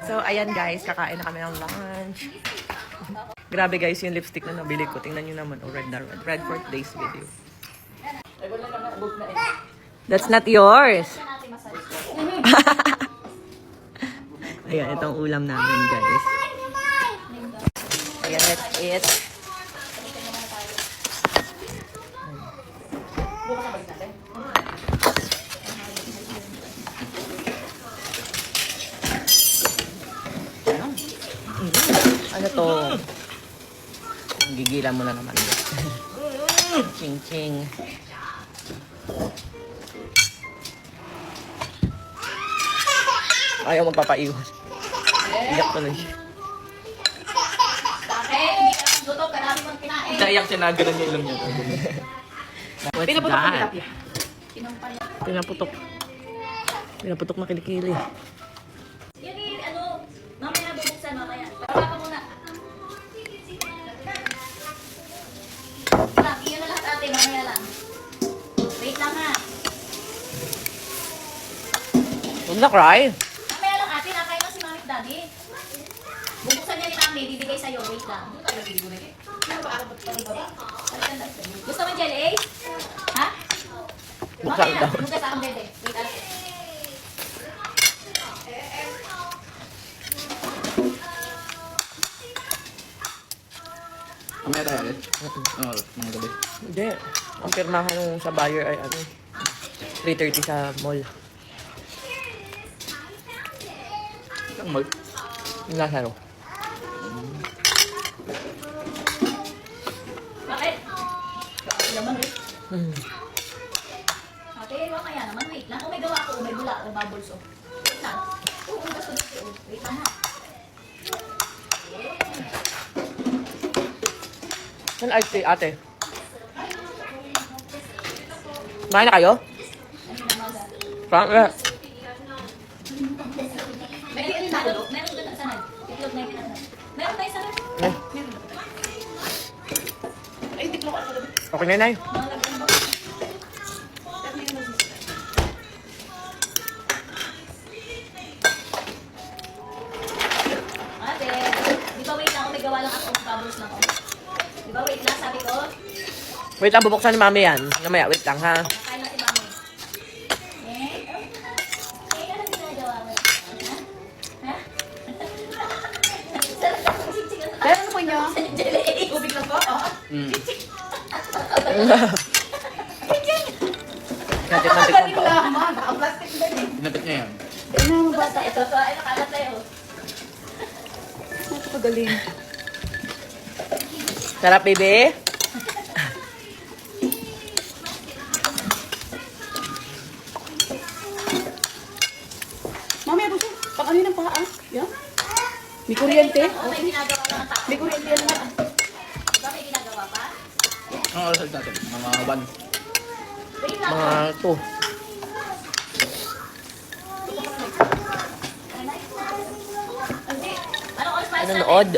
So, ayan guys, kakain na kami ng lunch. Grabe guys, yung lipstick na nabili ko. Tingnan nyo naman, red na red. Red for today's video. That's not yours. Ayan, itong ulam namin guys. Ayan, let's eat. Ano to? Gigilan mo na naman. Ching ching. Ayaw magpapaiwan. Iyak ko lang siya. Naiyak siya na gano'n yung ilong niya. What's that? Pinaputok. Pinaputok na kilikili. Mamaya bubuksan, mamaya. Baka ka muna. Lang, iyon na lahat ate, mamaya lang. Wait lang ha. Huwag na cry. Mamaya lang ate, nakain na si mami at daddy. Bubuksan niya ni mami, bibigay sa'yo. Wait lang. Gusto mo jelly? Ha? Buksan Mamaya daw. na, buksan sa akong bebe. Wait ate. Mamaya tayo ulit? Oo, mga gabi. Hindi. Ang pirmahan nung sa buyer ay ano, 3:30 sa mall. Isang mall. Yung Lazaro. Bakit? Laman eh. Ate, mamaya naman. Wait lang. Kung may gawa ko, may bula o bubbles o. Wait lang. Oo, gusto. Wait lang ha. Saan ice tea, ate? Kumain na kayo? Frank, Meron sa loob. Meron doon sa sanay. Itlog na yung pinasal. Meron tayo sa loob. Ay, tiklok ako. Okay na, Nay. Ate, di ba wait lang ako, may gawa lang ako, bubbles lang ako. Di ba wait lang, sabi ko, Wait lang, bubuksan ni Mami yan. Namaya, wait lang, ha? nakain na si mami. Eh? Eh, ano ginagawa mo? Ha? Pero ano po nyo? Tubig lang po? Oo. Natik-natik lang pa. Naka-plastic ba eh? Pinapit niya yan. Ano mga bata? Ito, ay nakalat tayo. Pagaling. Sarap, baby. Mamaya po siya. Pag ano yun ang paa? Yan. May kuryente. Oo, may ginagawa lang ang tao. May kuryente yan nga. Di ba may ginagawa pa? Ang oras natin? Mga 1. Wait lang. Mga 2. Hindi. Anong oras pa? Nanonood.